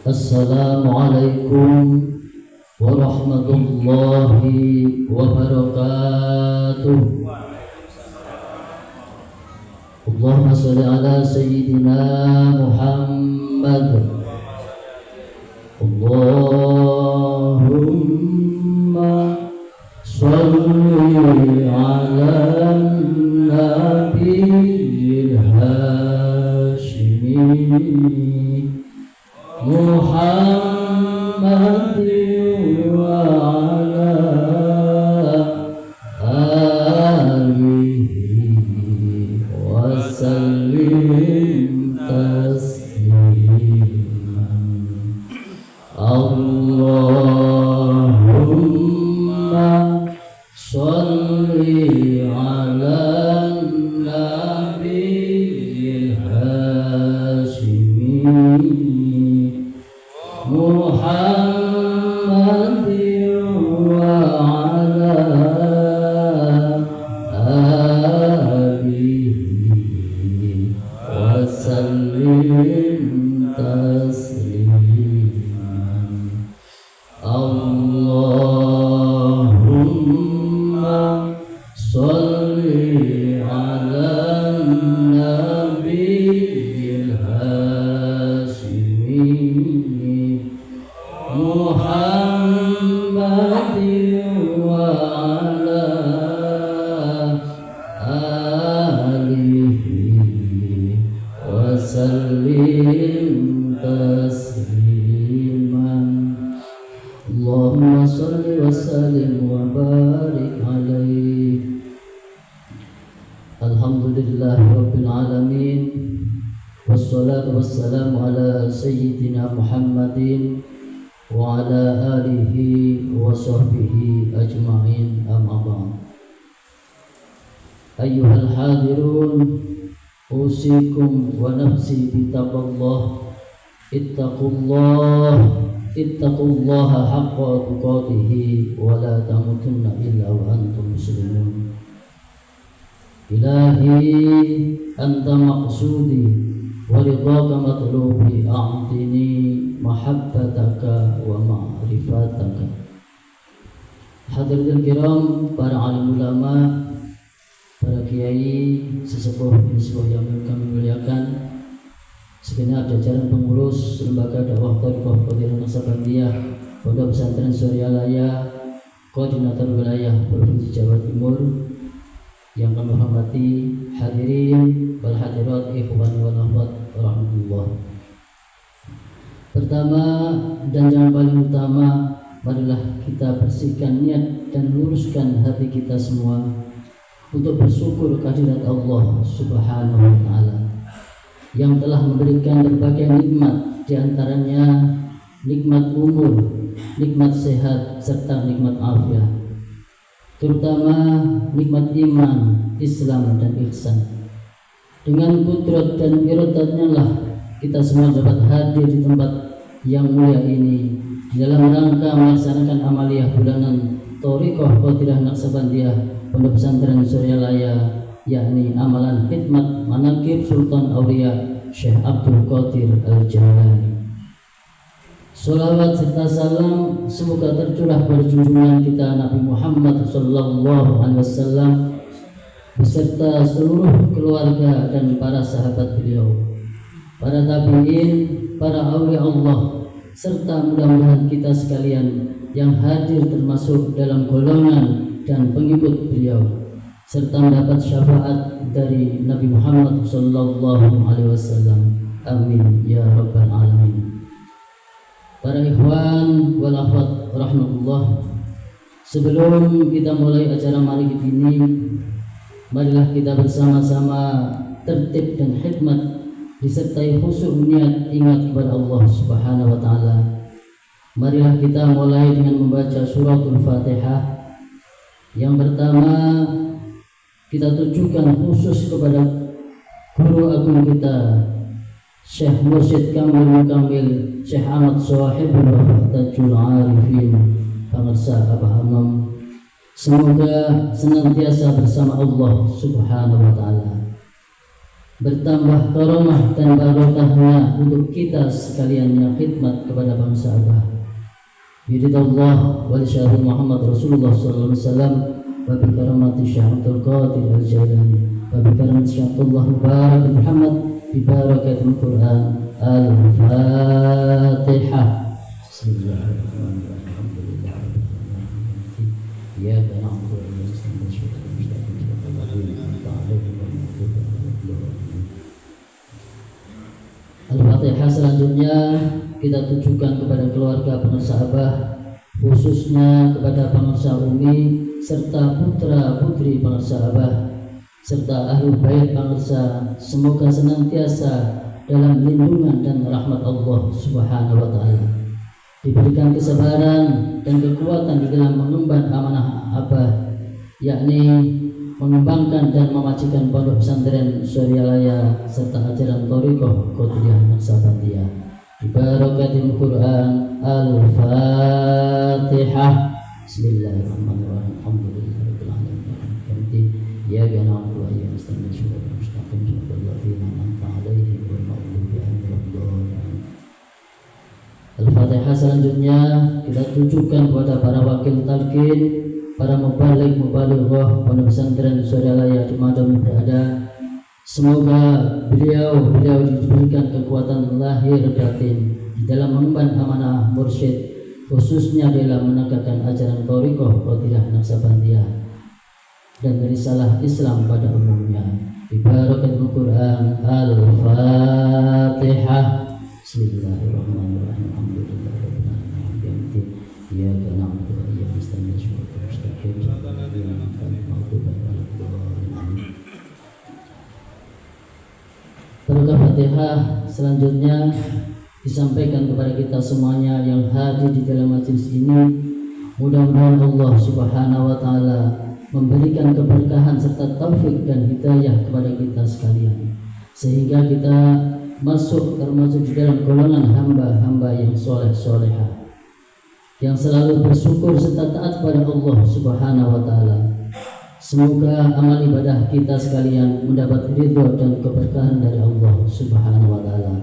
Assalamualaikum warahmatullahi wabarakatuh. Allahumma sholli ala sayyidina Muhammad. Allahumma sholli ala nabiyil hashimi Muhammadin wa ala alihi wa sallim tasliman. Allahumma sholli ala nabiyil hashimi Muhammadin wa ala alihi wa sallim tasliman. Allahumma sholli ala nabiyil hashimi Muhammadin wa ala alihi wa sallim tasliman. Allahumma sholli wa sallim wa barik alaihi. Alhamdulillahi rabbil alamin. Wassalatu wassalamu ala sayyidina Muhammadin wa ala alihi wa sahbihi ajma'in, amma ba'd. Ayyuhal hadirun, usikum wa nafsi bitaqwallah. Ittaqullaha haqqa tuqatih wa la tamutunna illa wa antum muslimun. Ilahi anta maqsudi wa ridhaka matlubi, a'tini mahabbataka wa ma'rifataka. Hadirin kiram, para alim ulama, para kiai, sesepuh biswa yang kami muliakan, segenap jajaran pengurus lembaga dakwah Thaqifah Qadiriyah Naksabandiyah Pondok Pesantren Suryalaya, koordinator wilayah Provinsi Jawa Timur, yang kami hormati, hadirin wal hadirat, ikhwan wal akhwat rahmatullah. Pertama dan yang paling utama, marilah kita bersihkan niat dan luruskan hati kita semua untuk bersyukur kehadirat Allah Subhanahu wa taala yang telah memberikan berbagai nikmat, diantaranya nikmat umur, nikmat sehat, serta nikmat afiat, terutama nikmat iman, Islam dan ihsan. Dengan kudrat dan iradatnya lah kita semua dapat hadir di tempat yang mulia ini dalam rangka melaksanakan amaliyah bulanan Thaqifah Qadiriyah Naksabandiyah Pondok Pesantren Suryalaya, yakni amalan khidmat manaqib Sultan Aulia Syekh Abdul Qadir Al-Jailani. Salawat serta salam semoga tercurah pada junjungan kita Nabi Muhammad sallallahu alaihi wasallam beserta seluruh keluarga dan para sahabat beliau, para tabi'in, para aulia Allah, serta mudah-mudahan kita sekalian yang hadir termasuk dalam golongan dan pengikut beliau, serta mendapat syafaat dari Nabi Muhammad sallallahu alaihi wasallam. Amin ya rabbal alamin. Para ikhwan wal akhwat rahmatullah, sebelum kita mulai acara malam ini, marilah kita bersama-sama tertib dan khidmat disertai khusyuk niat ingat kepada Allah Subhanahu wa taala. Marilah kita mulai dengan membaca suratul Fatihah. Yang pertama kita tujukan khusus kepada guru agung kita Syekh Mursyid Kamil Mukamil Syekh Ahmad Shahibul Tajul Arifin Pangersa Abah Amam. Semoga senantiasa bersama Allah Subhanahu wa taala bertambah karomah dan barokahnya untuk kita sekalian yang khidmat kepada bangsa Abah. Biridallah wa li Muhammad Rasulullah sallallahu alaihi wasallam wa bi karamati Syekh Abdul Qadir Al-Jailani wa bi karamati Syekh Abdullah Mubarak Muhammad bi barakatil Quran. Al-Fatihah. Bismillahirrahmanirrahim. Ya na'budu wa Al-Fatihah. Selanjutnya kita tujukan kepada keluarga pemirsa Abah, khususnya kepada pemirsa Umi serta putra putri pemirsa Abah serta ahli bait pemirsa, semoga senantiasa dalam lindungan dan rahmat Allah Subhanahu wa taala, diberikan kesabaran dan kekuatan di dalam mengemban amanah Abah, yakni mengembangkan dan memajukan pondok pesantren Suryalaya serta ajaran Thariqah Qadiriyah Naqsabandiyah. Bi barakatil Quran. Al-Fatihah. Bismillahirrahmanirrahim. Alhamdulillahirabbil alamin. Ya na'budu wa iyyaka nasta'in. Shiratal mustaqim shiratal ladzina an'amta 'alaihim ghairil maghdubi 'alaihim waladdallin. Al-Fatihah. Selanjutnya kita tujukan kepada para wakil talqin, para mubalighah pondok pesantren Suryalaya di mana berada. Semoga beliau diberikan kekuatan lahir batin di dalam mengemban amanah mursyid, khususnya dalam menegakkan ajaran Thariqah Qadiriyah Naqsabandiyah dan risalah Islam pada umumnya. Bi barakatil Quran. Al-Fatihah. Bismillahirrahmanirrahim. Alhamdulillahirabbil alamin. Iyyaka na'budu wa iyyaka nasta'in. Shiratal mustaqim shiratal ladzina an'amta 'alaihim. Barokah Fatihah. Selanjutnya disampaikan kepada kita semuanya yang hadir di dalam majelis ini. Mudah-mudahan Allah Subhanahu wa taala memberikan keberkahan serta taufik dan hidayah kepada kita sekalian, sehingga kita termasuk di dalam golongan hamba-hamba yang soleh-solehah, yang selalu bersyukur serta taat kepada Allah Subhanahu wa taala. Semoga amal ibadah kita sekalian mendapat ridho dan keberkahan dari Allah Subhanahu wa taala.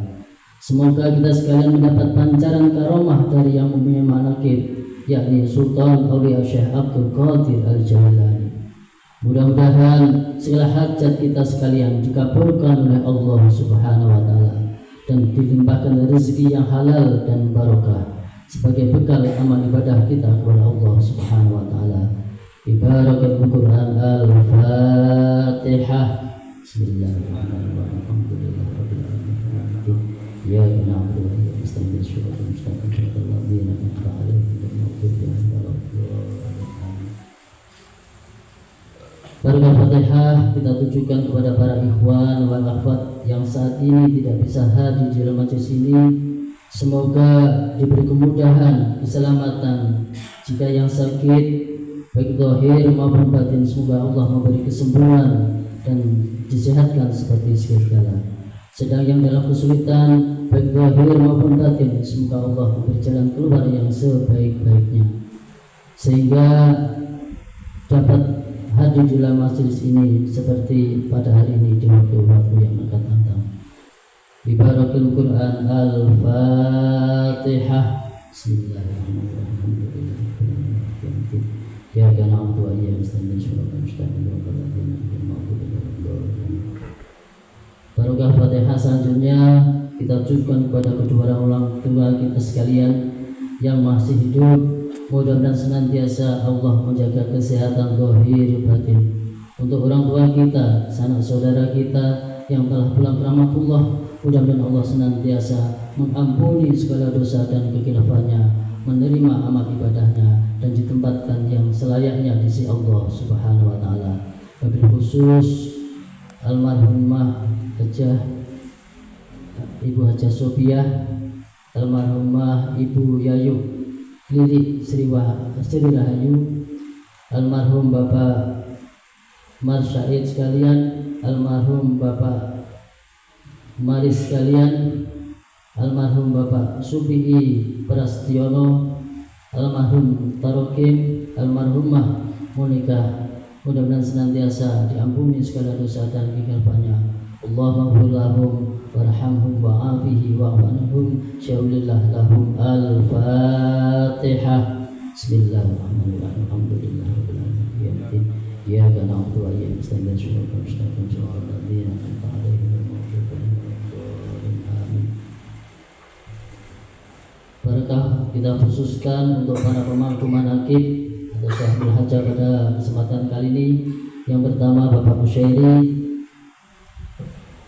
Semoga kita sekalian mendapat pancaran karomah dari yang mempunyai manaqib, yakni Sultan Aulia Syekh Abdul Qadir Al-Jailani. Mudah-mudahan segala hajat kita sekalian dikabulkan oleh Allah Subhanahu wa taala dan dilimpahkan rezeki yang halal dan barokah sebagai bekal amal ibadah kita kepada Allah Subhanahu wa taala. Ibarakul Quran. Al-Fatihah. Bismillahirrahmanirrahim. Alhamdulillahirabbil alamin. Ya na'budu wa iyyaka nasta'in. Shiratal mustaqim shiratal ladzina an'amta 'alaihim ghairil maghdubi 'alaihim waladdallin. Barokah Fatihah kita tujukan kepada para ikhwan wal akhwat yang saat ini tidak bisa hadir di dalam majelis ini. Semoga diberi kemudahan, keselamatan. Jika yang sakit baik zahir maupun batin, semoga Allah memberi kesembuhan dan disehatkan seperti segala. Sedang yang dalam kesulitan baik zahir maupun batin, semoga Allah memberi jalan keluar yang sebaik-baiknya, sehingga dapat hadir di dalam majelis ini seperti pada hari ini di waktu-waktu yang akan datang. Bi barakatil Quran. Al-Fatihah. Bismillahirrahmanirrahim. Ya kana abdu wa iyyaka nasta'in. Shiratal mustaqim shiratal ladzina an'amta 'alaihim. Barokah Fatihah. Selanjutnya kita tujukan kepada kedua orang tua kita sekalian yang masih hidup. Mudah-mudahan senantiasa Allah menjaga kesehatan zahir batin untuk orang tua kita, sanak saudara kita yang telah pulang ke rahmatullah. Mudah-mudahan Allah senantiasa mengampuni segala dosa dan kekhilafahnya, menerima amal ibadahnya dan ditempatkan yang selayaknya di sisi Allah Subhanahu wa taala. Wabil khusus almarhumah Ibu Hajah Sofiah, almarhumah Ibu Yayu Lili Sri Rahayu, almarhum Bapak Mas Syahid sekalian, almarhum Bapak Maris sekalian, almarhum Bapak Supi'i Prastiono, almarhum Tarokim, almarhumah Monika. Mudah-mudahan senantiasa diampuni segala dosa dan kekhilafahnya Allahumma ighfir lahum warhamhum wa'afihi wa'anhum syawlillah lahum. Al-Fatihah. Bismillahirrahmanirrahim. Alhamdulillahirabbil alamin. Iyyaka na'budu wa iyyaka nasta'in. Ihdinas siratal ladzina an'amta 'alaihim ghairil maghdubi 'alaihim waladdallin. Barakah kita khususkan untuk para pemangku manaqib atau sahibul hajah pada kesempatan kali ini. Yang pertama Bapak Musyairi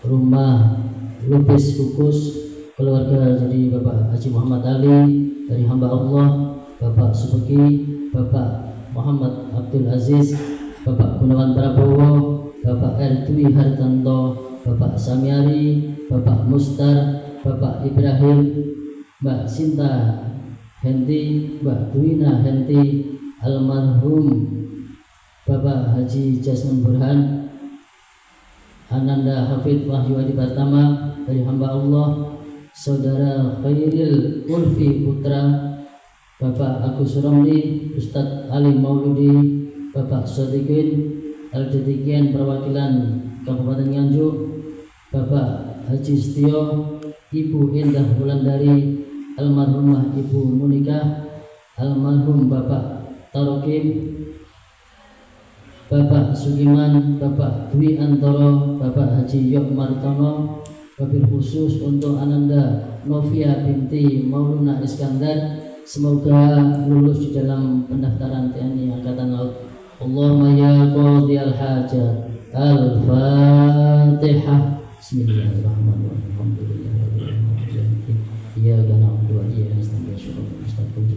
Rumah Lupis Kukus keluarga jadi Bapak Haji Muhammad Ali dari hamba Allah, Bapak Subeki, Bapak Muhammad Abdul Aziz, Bapak Gunawan Prabowo, Bapak Erdwi Hartanto, Bapak Samiari, Bapak Mustar, Bapak Ibrahim, Mbak Sinta Henti, Mbak Duwina Henti, almarhum Bapak Haji Jasman Burhan, Ananda Hafid Wahyu Adi Pratama dari hamba Allah, Saudara Khairil Ulfi Putra, Bapak Agus Romli, Ustadz Ali Mauludi, Bapak Sodikin Al-Jadikian perwakilan Kabupaten Nganjuk, Bapak Haji Setio, Ibu Indah Wulandari, almarhumah Ibu Munika, almarhum Bapak Tarokim, Bapak Sugiman, Bapak Dwi Antoro, Bapak Haji Yok Martono. Wabil khusus untuk Ananda Novia binti Mauluna Iskandar, semoga lulus di dalam pendaftaran TNI Angkatan Laut. Allahumma ya qadiyal hajat. Al-Fatihah. Bismillahirrahmanirrahim. Alhamdulillahirabbil alamin. Iyyaka na'budu wa iyyaka nasta'in. Shiratal mustaqim.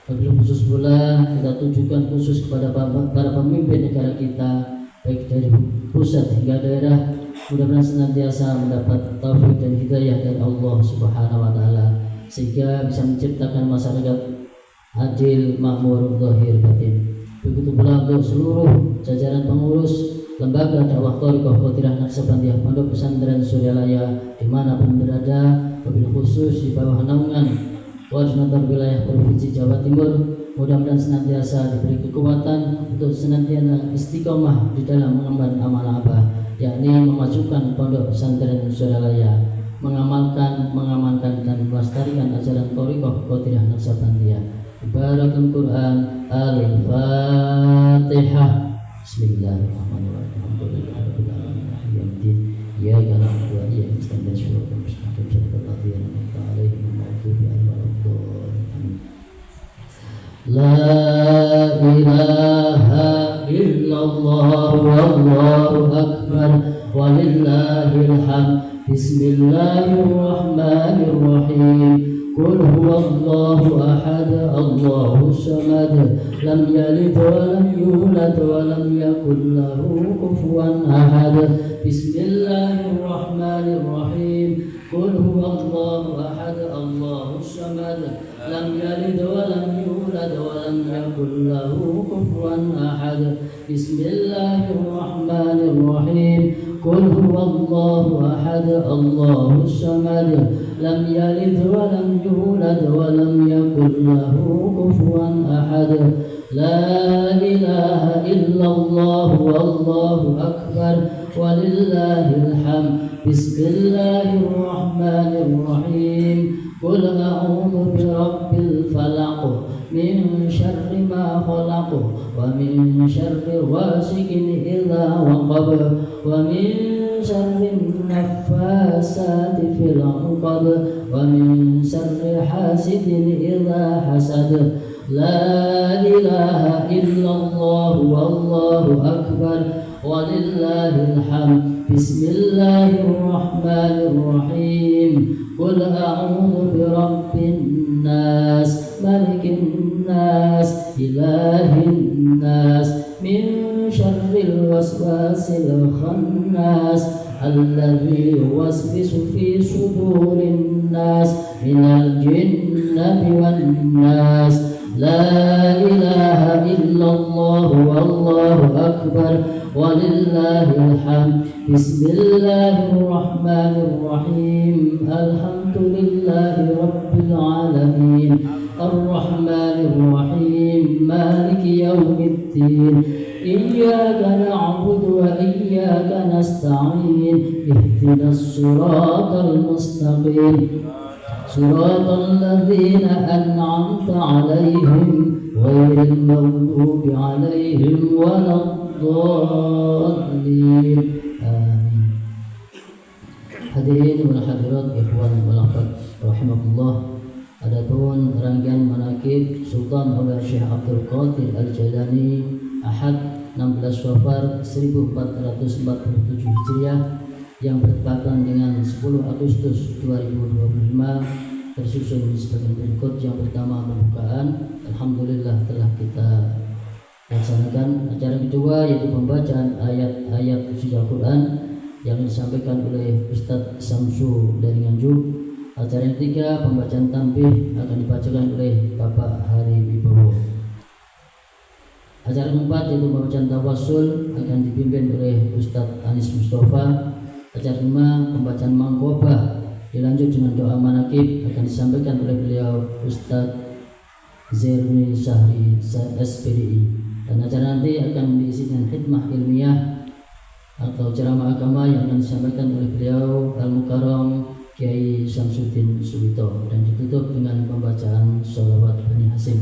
Wabil khusus pula kita tujukan khusus kepada para pemimpin negara kita, baik dari pusat hingga daerah, mudah-mudahan senantiasa mendapat taufik dan hidayah dari Allah Subhanahu wa taala sehingga bisa menciptakan masyarakat adil, makmur, zahir, batin. Begitu pula untuk seluruh jajaran pengurus lembaga dakwah Thariqah Qadiriyah Naqsabandiyah Pondok Pesantren Suryalaya dimanapun berada, wabil khusus di bawah naungan Koordinator Wilayah Provinsi Jawa Timur, mudah-mudahan senantiasa diberi kekuatan untuk senantiasa istiqomah di dalam mengemban amanah Abah, yakni memajukan Pondok Pesantren Suryalaya, mengamalkan, dan melestarikan ajaran Thariqah Qadiriyah Naqsabandiyah. Barakal Quran. Al-Fatihah. Bismillahirrahmanirrahim. Alhamdulillahirabbil alamin. Iyyaka na'budu wa iyyaka nasta'in. Shiratal mustaqim. Shiratal ladzina an'amta 'alaihim ghairil maghdubi 'alaihim. La ilaha illallah wallahu akbar walillahil hamd. Bismillahirrahmanirrahim. Qul huwallahu ahad, Allahus samad, lam yalid wa lam yulad wa lam yakul lahu kufuwan ahad. Bismillahirrahmanirrahim. Qul huwallahu ahad, Allahus samad, lam yalid wa lam yulad wa lam yakul lahu kufuwan ahad. Bismillahirrahmanirrahim. Qul huwallahu ahad, Allahus samad, lam yalid wa lam yulad wa lam yakul lahu kufuwan ahad. La ilaha illallah wallahu akbar walillahil hamd. Bismillahirrahmanirrahim. Qul a'udzu birabbil falaq min syarri ma khalaq wa min syarri ghasiqin idza waqab wa min syarri naffasati fil 'uqad wa min syarri hasidin idza hasad. La ilaha illallah wallahu akbar walillahil hamd. Bismillahirrahmanirrahim. Qul a'udzu birabbin nas malikin nas ilahin nas min syarril waswasil khannas alladzi yuwaswisu fi sudurin nas minal jinnati wan nas. La ilaha illallah wallahu akbar walillahil hamd. Bismillahirrahmanirrahim. Alhamdulillahi rabbil alamin. Ar-Rahmanir Rahim. Maliki yaumiddin. Iyyaka na'budu نستعين اهدنا الصراط المستقيم صراط الذين أنعمت عليهم غير المغضوب عليهم ولا الضالين آمين. Hadirin wal hadirat ikhwan wal akhwat rahimakumullah. Adapun rangkaian manaqib Sultan Maulana Syekh Abdul Qadir Al-Jailani Ahad 16 Syawal 1447 Hijriah yang bertepatan dengan 10 Agustus 2025 tersusun sebagai berikut. Yang pertama pembukaan, alhamdulillah telah kita laksanakan. Acara kedua yaitu pembacaan ayat-ayat suci Al-Quran yang disampaikan oleh Ustadz Samsu dari Nganjuk. Acara yang ketiga pembacaan tanbih akan dibacakan oleh Bapak Hari Wibowo. Acara keempat yaitu pembacaan tawassul akan dipimpin oleh Ustadz Anis Mustafa. Acara kelima pembacaan mangkobah dilanjut dengan doa manakib akan disampaikan oleh beliau Ustadz Zermi Syahri SPDI. Dan acara nanti akan diisi dengan khidmah ilmiah atau ceramah agama yang akan disampaikan oleh beliau Al-Mukarram Kiai Syamsuddin Suwito dan ditutup dengan pembacaan sholawat Bani Hasim.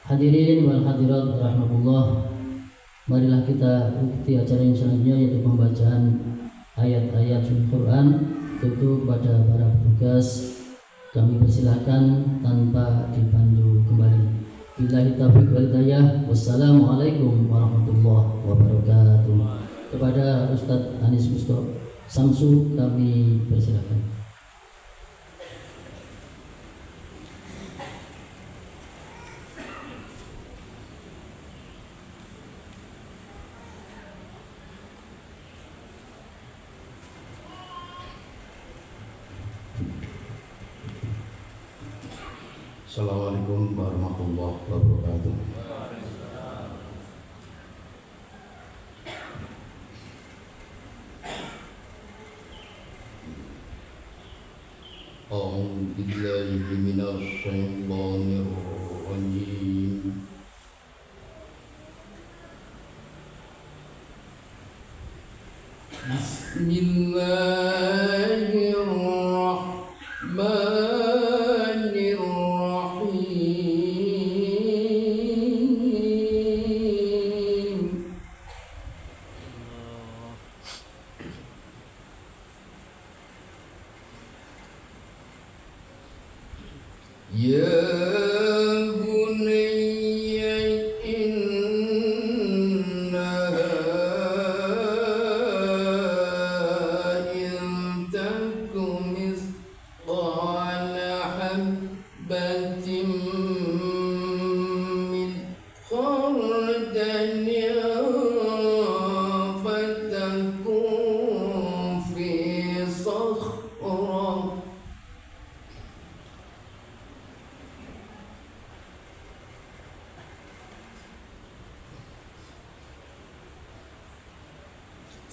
Hadirin wal hadirat rahmatullah, marilah kita ikuti acara yang selanjutnya yaitu pembacaan ayat-ayat Al-Quran. Tentu kepada para petugas kami persilahkan tanpa dipandu kembali. Billahi taufiq wal hidayah. Wassalamualaikum warahmatullahi wabarakatuh. Kepada Ustadz Anis Mustafa Samsu kami persilakan. Assalamualaikum warahmatullahi wabarakatuh. A'udzu billahi minasy syaithanir rajim. Bismillahirrahmanirrahim. Ya bunayya innaha in takum mithqala habbatin min khardalin fatakun fi sakhrah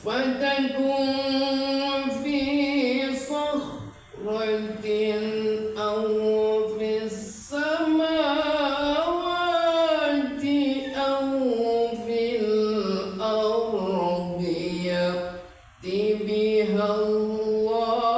فتكن في صخرة أو في السماوات أو في الأرض يأت بها الله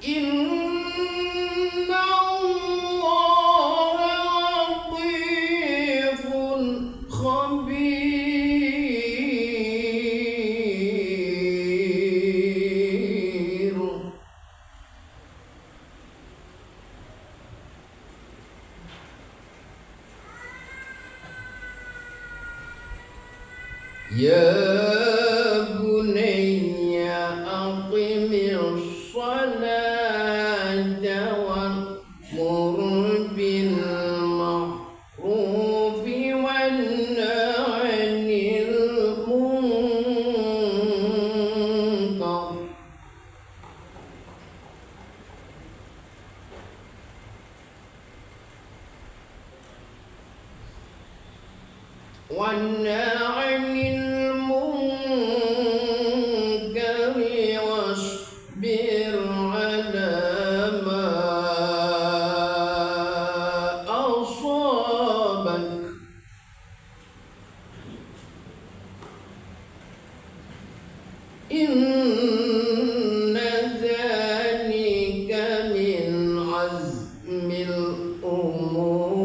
Inna Allah latifun khabir. Ya bunayya aqimis salata wa'mur bil ma'rufi wanha 'anil munkar. Wanha 'anil munkar Inna dzalika min azmil umur.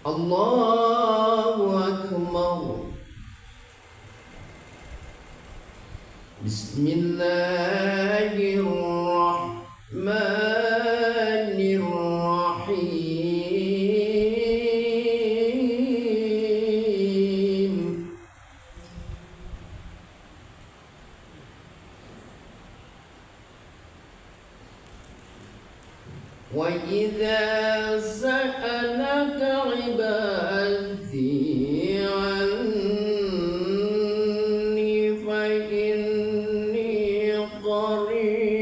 Allahu akbar. Bismillahirrahmanirrahim. Wa idza sa'alaka 'ibadi 'anni fa inni qarib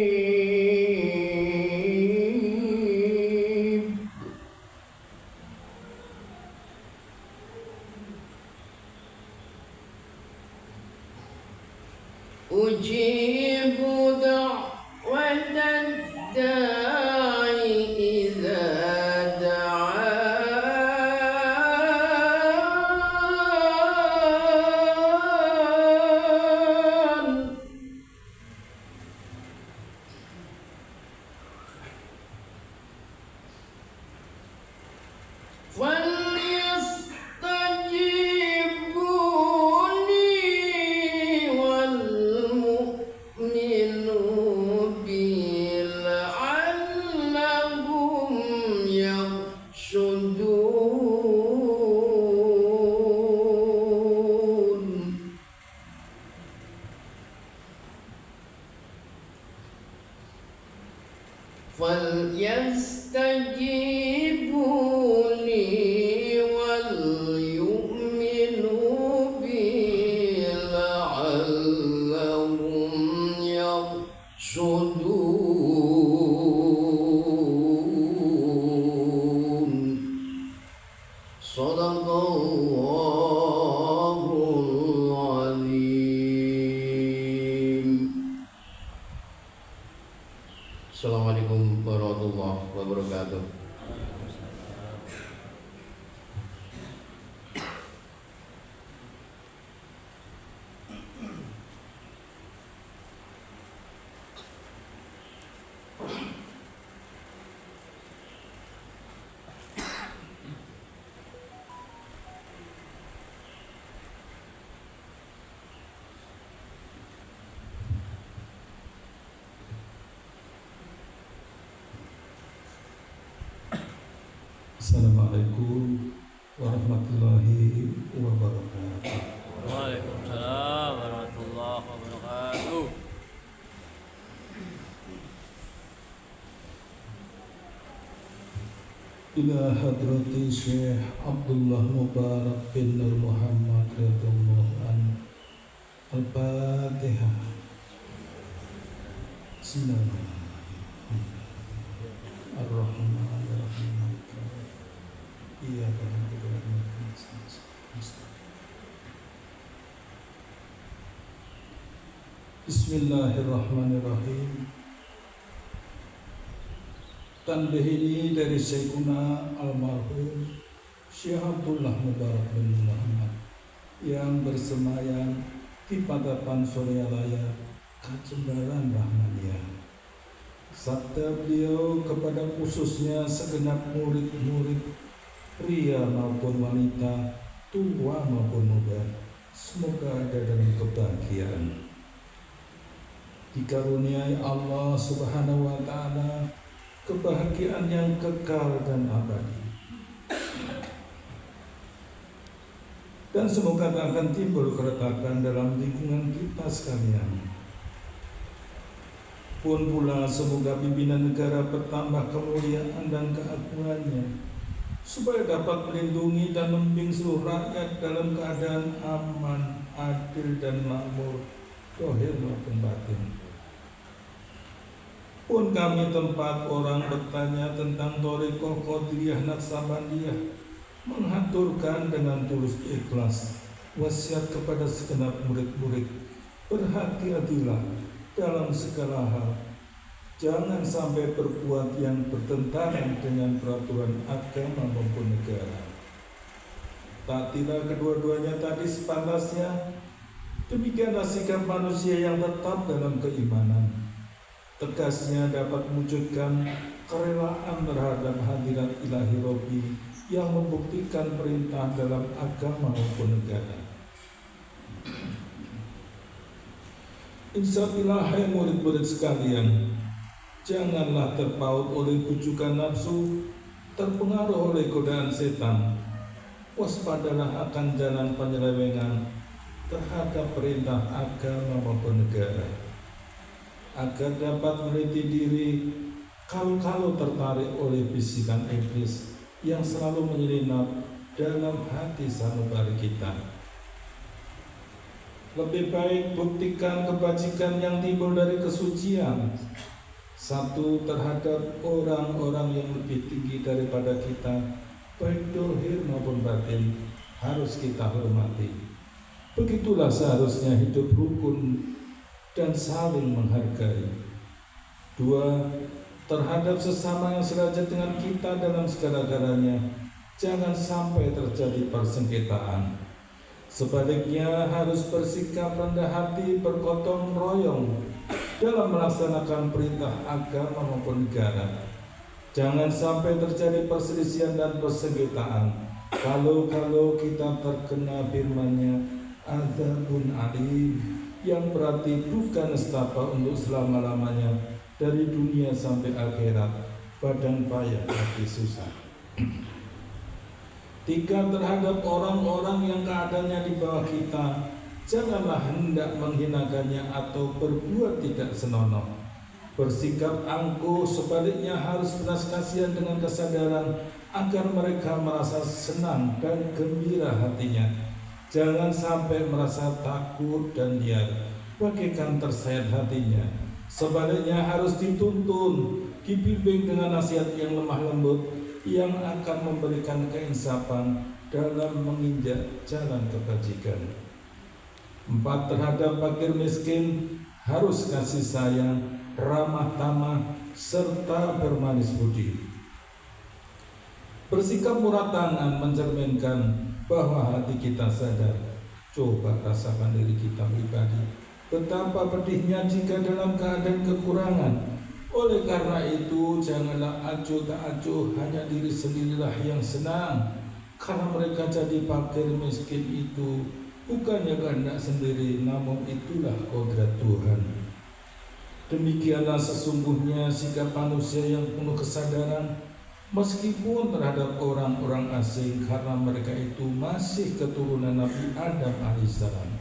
ujibu da'watad da'i idza da'an فليستجيبوا لي والمؤمنوا بي لعلهم يرشدون فليستجيبوا لي وليؤمنوا بي لعلهم يرشدون. Sadaqallahul Azim. Assalamualaikum warahmatullahi wabarakatuh. Assalamualaikum warahmatullahi wabarakatuh. Waalaikumsalam warahmatullahi wabarakatuh. Ila hadrati Syekh Abdullah Mubarak bin Nur Muhammad radhiyallahu anhu. Al-Fatihah. Bismillahirrahmanirrahim. Ar-Rahmanir-Rahim. Iyyaka na'budu wa iyyaka nasta'in. Bismillahirrahmanirrahim. Tanbih ini dari Syekhuna almarhum Syekh Abdullah Mubarak bin Muhammad yang bersemayam di Padapan Suryalaya, Kacembaran Rahmaniyah. Sabda beliau kepada khususnya segenap murid-murid pria maupun wanita, tua maupun muda, semoga ada dalam kebahagiaan. Dikaruniai Allah Subhanahu wa Ta'ala kebahagiaan yang kekal dan abadi. Dan semoga tak akan timbul keretakan dalam lingkungan kita sekalian. Pun pula semoga pimpinan negara bertambah kemuliaan dan keagungannya, supaya dapat melindungi dan membimbing seluruh rakyat dalam keadaan aman, adil dan makmur, zahir maupun batin. Pun kami tempat orang bertanya tentang Thariqah Qadiriyah Naqsabandiyah, menghaturkan dengan tulus ikhlas wasiat kepada segenap murid-murid, berhati-hatilah dalam segala hal, Jangan sampai berbuat yang bertentangan dengan peraturan agama maupun negara. Taatilah kedua-duanya tadi sepantasnya. Demikianlah sikap manusia yang tetap dalam keimanan. Tegasnya dapat mewujudkan kerelaan terhadap hadirat ilahi Rabbi yang membuktikan perintah dalam agama maupun negara. Insyaallah, hai murid-murid sekalian, janganlah terpaut oleh bujukan nafsu, terpengaruh oleh godaan setan. Waspadalah akan jalan penyelewengan terhadap perintah agama maupun negara, agar dapat meneliti diri kalau tertarik oleh bisikan iblis yang selalu menyelinap dalam hati sanubari kita. Lebih baik buktikan kebajikan yang timbul dari kesucian, satu terhadap orang-orang yang lebih tinggi daripada kita, baik dohir maupun batin, harus kita hormati. Begitulah seharusnya hidup rukun dan saling menghargai. Dua, terhadap sesama yang sederajat dengan kita dalam segala-galanya, jangan sampai terjadi persengketaan. Sebaliknya harus bersikap rendah hati, bergotong royong dalam melaksanakan perintah agama maupun negara. Jangan sampai terjadi perselisihan dan persengketaan. Kalau kita terkena firman-Nya, azabun alim, yang berarti duka nestapa untuk selama-lamanya dari dunia sampai akhirat, badan payah hati susah. Tiga, terhadap orang-orang yang keadaannya di bawah kita, janganlah hendak menghinakannya atau berbuat tidak senonoh. Bersikap angkuh, sebaliknya harus belas kasihan dengan kesadaran agar mereka merasa senang dan gembira hatinya. Jangan sampai merasa takut dan liar, bagaikan tersayat hatinya. Sebaliknya harus dituntun, dibimbing dengan nasihat yang lemah lembut, yang akan memberikan keinsafan dalam menginjak jalan kebajikan. 4, terhadap fakir miskin harus kasih sayang, ramah tamah, serta bermanis budi. Bersikap murah tangan mencerminkan bahwa hati kita sadar. Coba rasakan diri kita pribadi, betapa pedihnya jika dalam keadaan kekurangan. Oleh karena itu, janganlah acuh tak acuh, hanya diri sendirilah yang senang. Karena mereka jadi fakir miskin itu bukannya kehendak sendiri, namun itulah kodrat Tuhan. Demikianlah sesungguhnya sikap manusia yang penuh kesadaran, meskipun terhadap orang-orang asing, karena mereka itu masih keturunan Nabi Adam alaihissalam.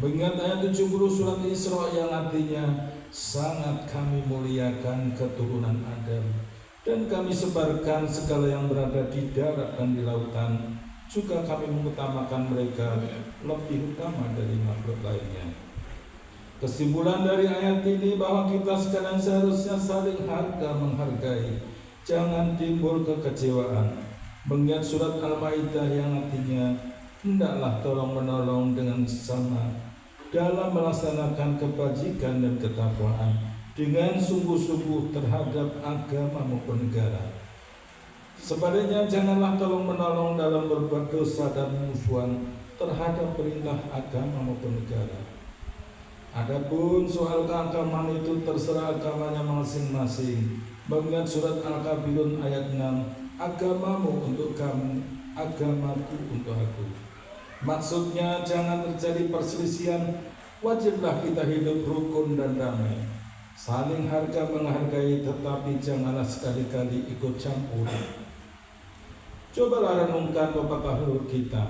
Mengingat ayat 70 surat Isra yang artinya, sangat kami muliakan keturunan Adam, dan kami sebarkan segala yang berada di darat dan di lautan, juga kami mengutamakan mereka lebih utama dari makhluk lainnya. Kesimpulan dari ayat ini bahwa kita sekalian seharusnya saling harga menghargai, jangan timbul kekecewaan. Mengingat surat Al-Maidah yang artinya, hendaklah tolong-menolong dengan sesama dalam melaksanakan kebajikan dan ketakwaan dengan sungguh-sungguh terhadap agama maupun negara. Sebaliknya, janganlah tolong-menolong dalam berbuat dosa dan musuhan terhadap perintah agama maupun negara. Adapun soal keagamaan itu terserah agamanya masing-masing. Mengingat surat Al-Kafirun ayat 6, agamamu untuk kamu, agamaku untuk aku. Maksudnya jangan terjadi perselisihan, wajiblah kita hidup rukun dan damai, saling harga menghargai, tetapi janganlah sekali-kali ikut campur. Cobalah renungkan pepatah leluhur kita,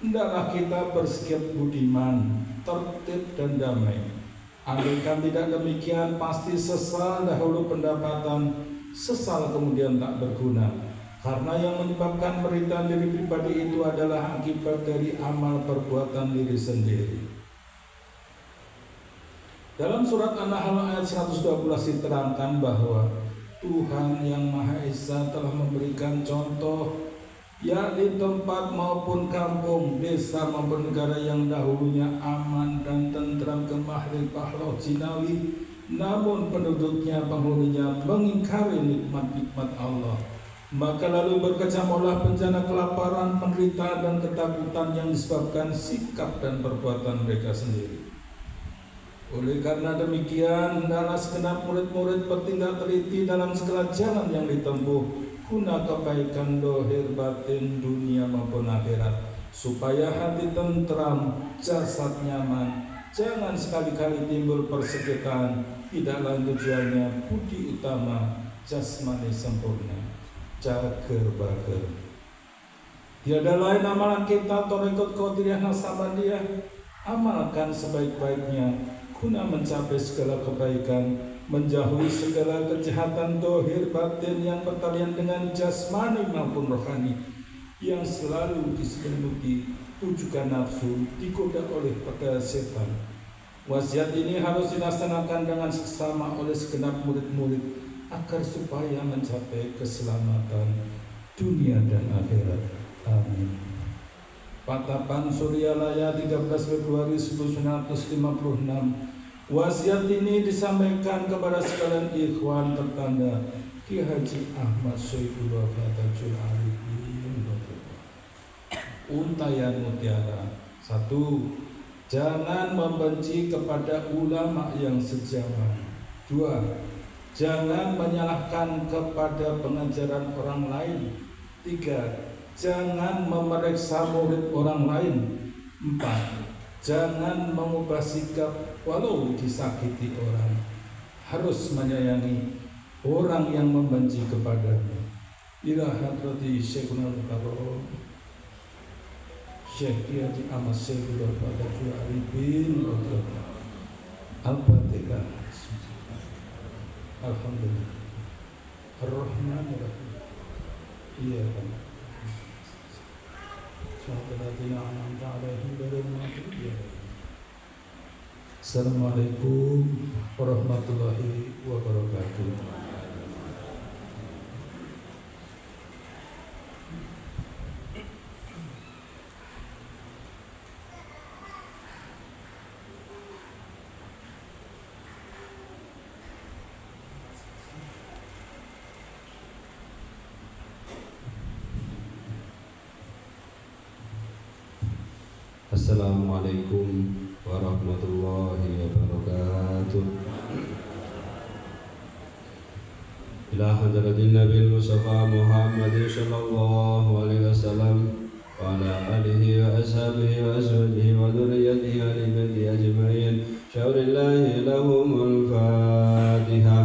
hendaklah kita bersikap budiman, tertib dan damai. Andaikan tidak demikian, pasti sesal dahulu pendapatan, sesal kemudian tak berguna. Karena yang menyebabkan penderitaan diri pribadi itu adalah akibat dari amal perbuatan diri sendiri. Dalam surat An-Nahl ayat 112 diterangkan bahwa Tuhan yang Maha Esa telah memberikan contoh, yakni tempat maupun kampung, desa maupun negara yang dahulunya aman dan tentram, gemah limpah roh jinawi, namun penduduknya, penghuninya mengingkari nikmat-nikmat Allah. Maka lalu berkecamuklah bencana kelaparan, penderitaan dan ketakutan yang disebabkan sikap dan perbuatan mereka sendiri. Oleh karena demikian, hendaklah segenap murid-murid bertindak teliti dalam segala jalan yang ditempuh guna kebaikan dohir batin dunia maupun akhirat, supaya hati tentram, jasad nyaman. Jangan sekali-kali timbul persengketaan, tidak lain tujuannya budi utama, jasmani sempurna, cager bager. Tiada lain amalan kita Thariqat Qadiriyah Naqsabandiyah, amalkan sebaik-baiknya guna mencapai segala kebaikan, menjauhi segala kejahatan dohir batin yang bertalian dengan jasmani maupun rohani, yang selalu diselimuti tujukan nafsu, digoda oleh pedang setan. Wasiat ini harus dilaksanakan dengan seksama oleh segenap murid-murid agar supaya mencapai keselamatan dunia dan akhirat. Amin. Patapan Suryalaya 13 Februari 1956. Wasiat ini disampaikan kepada sekalian ikhwan tertanda Ki Haji Ahmad Syaifullah Fatajul Arifin. Untayan mutiara. 1. Jangan membenci kepada ulama yang sejaman. 2. Jangan menyalahkan kepada pengajaran orang lain. 3. Jangan memeriksa murid orang lain. 4. Jangan mengubah sikap walau disakiti orang. Harus menyayangi orang yang membenci kepadanya. Ila hadrati Syekhuna Al-Mukarram Syekh Haji Ahmad Syaifullah Fatajul Arifin Al-Fatihah. Alhamdulillah. Ar-Rahmanir-Rahim. Iya kan. Assalamualaikum warahmatullahi wabarakatuh. Assalamualaikum warahmatullahi wabarakatuh. Ila hadratin Nabi Mustafa Muhammad sallallahu alaihi wasallam wa ala alihi wa ashabihi wa azwajihi wa dhurriyyatihi wa ibadihi ajma'in. Syaulillahi lahumul Fatihah.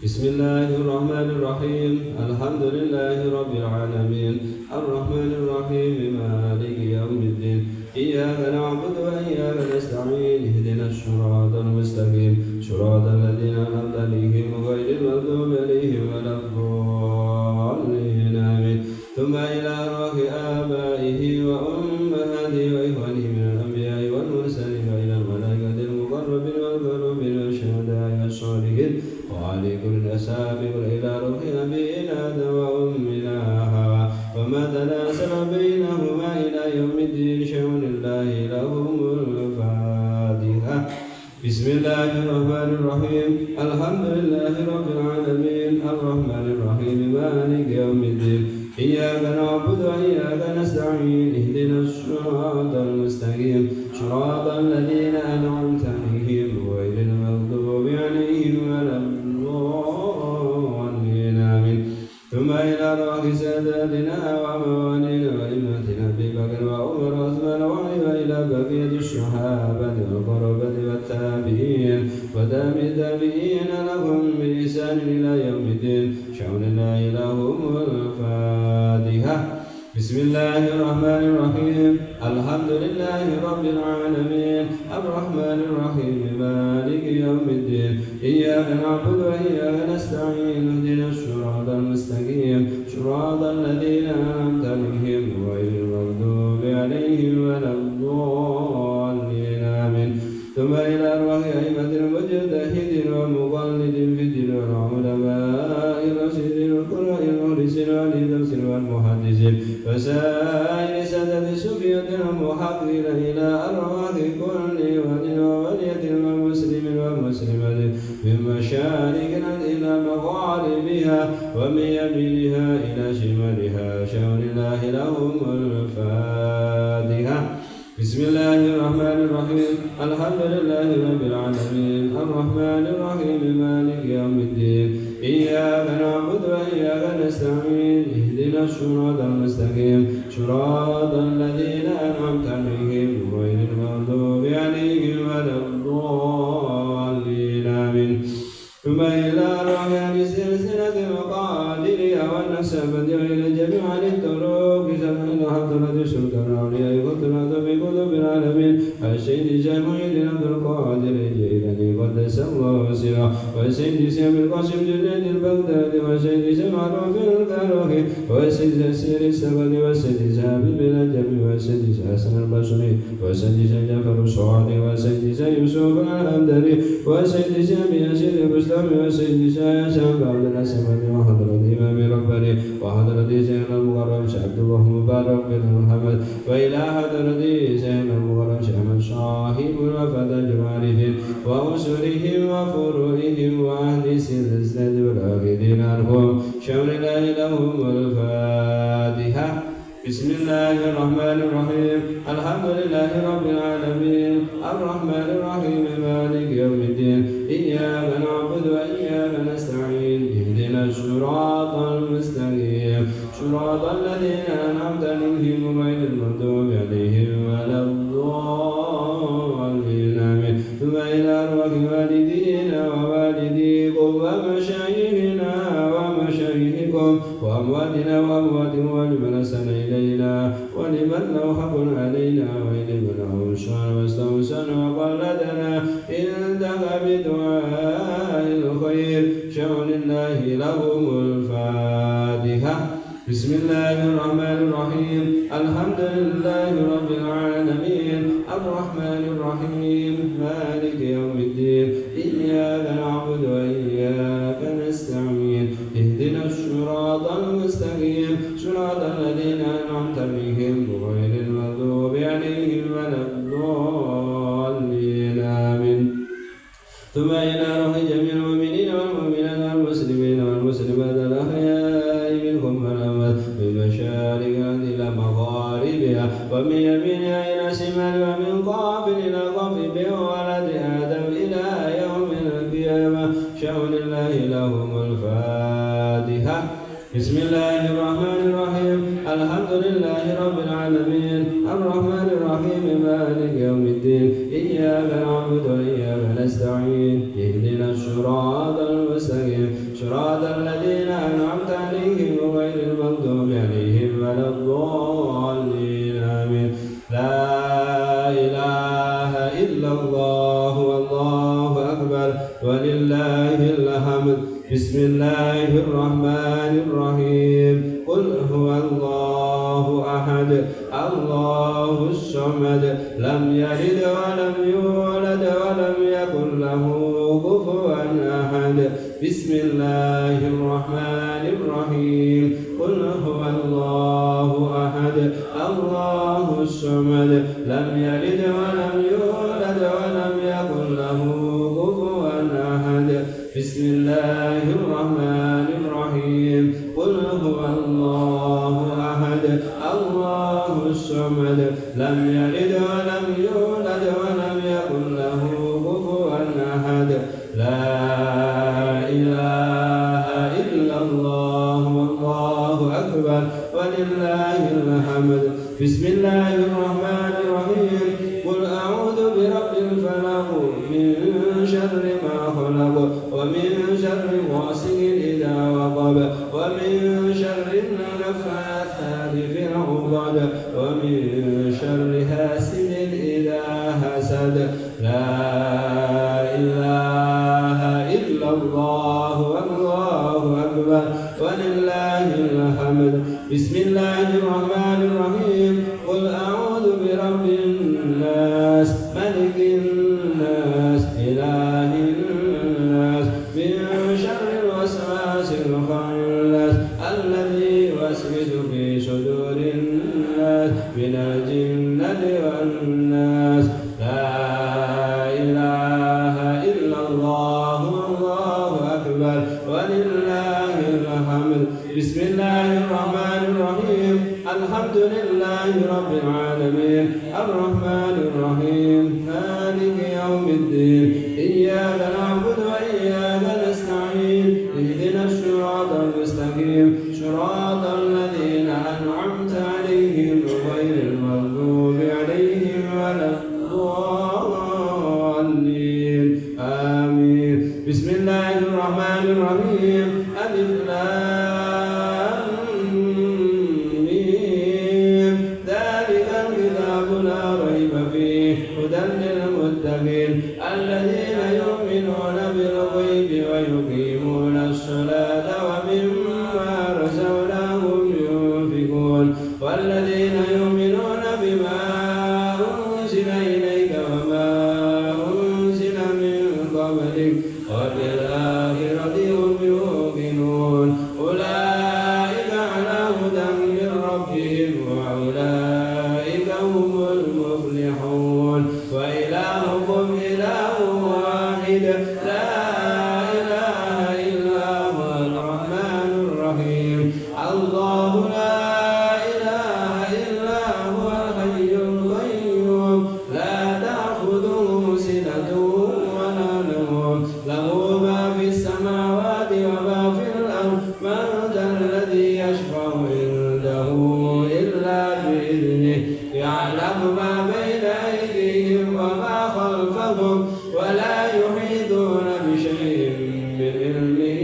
Bismillahirrahmanirrahim. Alhamdulillahi rabbil alamin. Ar-Rahmanir Rahim. Maliki yaumiddin. إياك نعبد وإياك نستعين اهدنا الصراط المستقيم صراط الذين أنعمت عليهم غير المغضوب عليهم ولا الضالين آمين. ثم إلى أرواح آبائه وأمهاته وإخوانه من الأنبياء والمرسلين وإلى الملائكة المقربين والكروبين والشهداء والصالحين وعلى كل الأسابق إلى روح أبينا آدم وأمنا حواء وما تناسل بينهما إلى يوم الدين. شأن الله لهم الفاتحة. بسم الله الرحمن الرحيم. الحمد لله رب العالمين. الرحمن الرحيم. مالك يوم الدين. إياك نعبد وإياك نستعين اهدنا الصراط المستقيم صراط الذين أنعمت عليهم غير المغضوب عليهم ولا الضالين آمين. ثم إلى روح ساداتنا وموالينا وإمتنا أبي بكر وعمر وعثمان وعلي وإلى بقية الصحابة والقربة والتابعين ودام التابعين لهم بإحسان إلى يوم الدين. شأن الله لهم الفاتحة. بسم الله الرحمن الرحيم. الحمد لله رب العالمين. الرحمن الرحيم. مالك يوم الدين. إياك نعبد وإياك نستعين اهدنا الصراط المستقيم صراط الذين أنعمت عليهم غير المغضوب عليهم ولا الضالين آمين. ثم إلى أرواح أئمة المجتهدين والمقلدين في الدين والعلماء الراشدين والقراء المخلصين والتفسير والمحدثين وسائر سادة الصوفية المحققين إلى أرواح كل ولي وولية ومسلم والمسلمة من مشارق الأرض إلى مغاربها ومن يمينها إلى شمالها شهر الله لهم الفاتحة. بسم الله الرحمن الرحيم الحمد لله رب العالمين الرحمن الرحيم مالك يوم الدين إياك نعبد وإياك نستعين اهدنا الصراط المستقيم صراط الذين أنعمت عليهم غير المغضوب عليهم ولا الضالين آمين. ثم إلى الرحمن سلسلة المقادير والنسبة وإلى جميع الطرق سبحان حضرة سلطان الأولياء وطلعت بقلوب العالمين الشيخ جميل عبد القادر الجيلاني قدس الله سره والسيد سامي القاسم جنيد البغداد والسيد معروف الكروخي والسيد سير السبد والسيد حبيب الجميع والسيد حسن البصري والسيد جعفر الصعادي والسيد يوسف الحمداني والسيد سامي ياسين المسلمي والسيد شام عبد الأسمد وحضرة الإمام رباني وحضرة سيدنا المغرب عبد الله مبارك بن محمد وإلى حضرة سيدنا المغرب شيخ صاحب وفتى العارفين وأسرهم وفروعهم وأهل سلسلة الآخرين عنهم شون الله لهم الفاتحة. بسم الله الرحمن الرحيم الحمد لله رب العالمين الرحمن الرحيم مالك يوم الدين إياك نعبد وإياك نستعين اهدنا الصراط المستقيم صراط الذين أنعمت عليهم غير المغضوب عليهم ولا الضالين آمين. ثم إلى أرواح والدينا ووالديكم ومشايخنا ومشايخكم وأمواتنا وأمواتهم ولمن أحسن إلينا ولمن له حق علينا ولمن أوصانا واستوصانا وقلدنا إنك بدعاء الخير شون الله لهم الفاتحة. بسم الله الرحمن الرحيم الحمد لله رب العالمين الرحمن الرحيم مالك يوم الدين إياك نعبد وإياك نستعين اهدنا الصراط المستقيم صراط الذين أنعمت عليهم غير المغضوب عليهم ولا الضالين آمين. ثم إلى روح جميع المؤمنين والمؤمنات والمسلمين والمسلمات الأحياء منهم والأموات من مشارق الأرض إلى مغاربها ومن يمينها إلى شمالها ومن قاف إلى قاف بولد آدم إلى يوم القيامة شون الله لهم الفاتحة. بسم الله الرحمن الرحيم الحمد لله رب العالمين الرحمن الرحيم مالك يوم الدين إياك نعبد وإياك نستعين اهدنا الصراط المستقيم صراط الذين أنعمت عليهم غير المغضوب عليهم ولا الضالين آمين. لا إله إلا الله والله أكبر ولله الحمد. بسم الله الرحمن الرحيم قل هو الله أحد الله الصمد لم يلد ولم يولد ولم يكن له كفوا أحد. بسم الله الرحمن الرحيم قل هو الله أحد الله الصمد لم يلد ولم يولد ولم يكن له كفوا أحد. بسم الله الرحمن الرحيم قل هو الله أحد الله الصمد لم يلد ولم يولد ولم يكن له كفوا أحد. لا إله إلا الله والله أكبر ولله الحمد. بسم الله الرحمن الرحيم قل أعوذ برب الفلق من شر ما خلق ومن شر غاسق إذا وقب ومن شر النفاثات في العقد ومن شر حاسد إذا حسد. لا إله إلا الله والله أكبر ولله الحمد. بسم الله الرحمن الرحيم قل أعوذ برب الناس ملك الناس إله الناس من شر الوسواس الخناس الذي يوسوس في صدور الناس من الجنة والناس. لا إله إلا بسم الله الرحمن الرحيم الحمد لله رب العالمين الرحمن الرحيم مالك يوم الدين إياك نعبد وإياك نستعين اهدنا الصراط المستقيم صراط الذين أنعمت عليهم غير المغضوب عليهم ولا الضالين آمين بسم الله الرحمن الرحيم ألف لام ميم ذلك الكتاب لا ريب فيه هدى للمتقين الذين يؤمنون بالغيب ويقيمون الصلاة ومما رزقناهم ينفقون والذين يؤمنون بما أنزل إليك وما أنزل من قبلك وبالآخرة هم يوقنون أولئك على هدى من ربهم وأولئك هم المفلحون وإلهكم إله واحد لا إله إلا هو الرحمن الرحيم الله لا إله إلا هو الحي القيوم لا تأخذه سنة ولا نوم له ما في السماوات وما في الأرض من ذا الذي يشفع عنده إلا بإذنه يعلم ما بين أيديهم وما خلفهم ولا يحيطون بشيء من علمه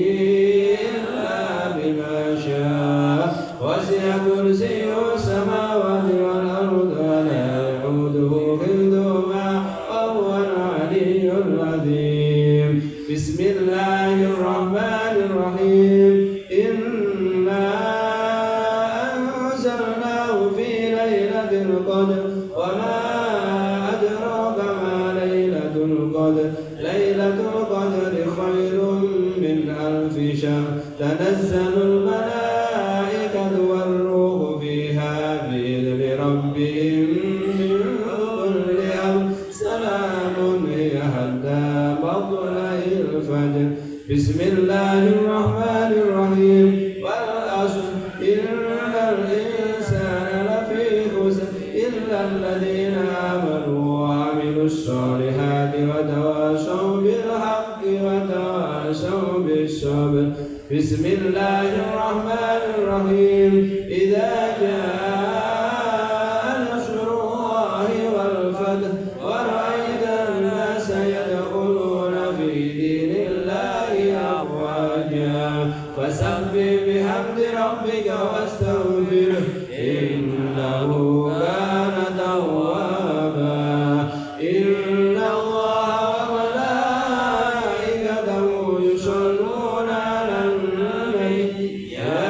إلا بما شاء وسع كرسيه السماوات والأرض ولا يعوده حفظهما وهو العلي العظيم بسم الله الرحمن الرحيم إنا أنزلناه في ليلة القدر وما أدراك ما ليلة القدر ليلة القدر خير من ألف شهر تنزل الملائكة والروح فيها بإذن ربهم من كل أمر سلام هي حتى مطلع الفجر بسم الله الرحمن الرحيم والعصر إن الإنسان لفي خسر إلا الذين آمنوا وعملوا الصالحات وتواصوا بالحق وتواصوا بالصبر بسم الله الرحمن الرحيم إذا جاء نصر الله والفتح ورأيت الناس يدخلون في دين الله أفواجا فسبح بحمد ربك واستغفره إنه كان توابا إن الله وملائكته يصلون على النبي يا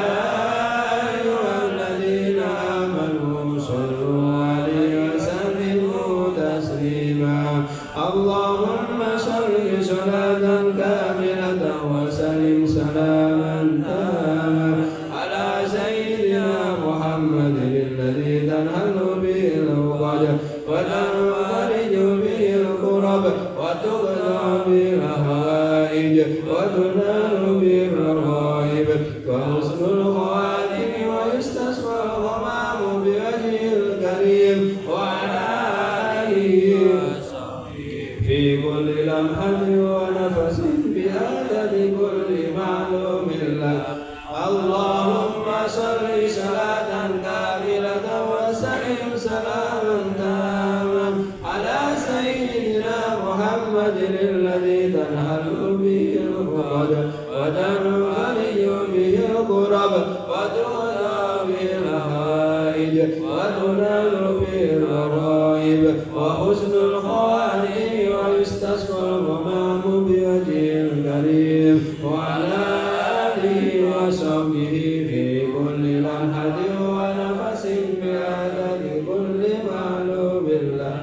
أيها الذين آمنوا صلوا عليه وسلموا تسليما اللهم صل صلاة كاملة وسلم سلاما تاما على سيدنا محمد الذي تنحل به العقد وتنفرج به الكرب وتقضى به الحوائج وتنال به الرغائب وحسن الخواتم ويستسقى الغمام بوجهه الكريم وعلى آله في كل لمحة ونفس بعدد كل معلوم لك اللهم صل صلاة كاملة وسلم سلاما تاما على سيدنا محمد الذي تنحل به العقد وتنفرج به الكرب وتغنى به الحوائج وتنال به الرغائب وحسن الخواتم ويستسقى الغمام بوجهه الكريم وعلى آله وصحبه في كل لمحة ونفس بعدد كل معلوم له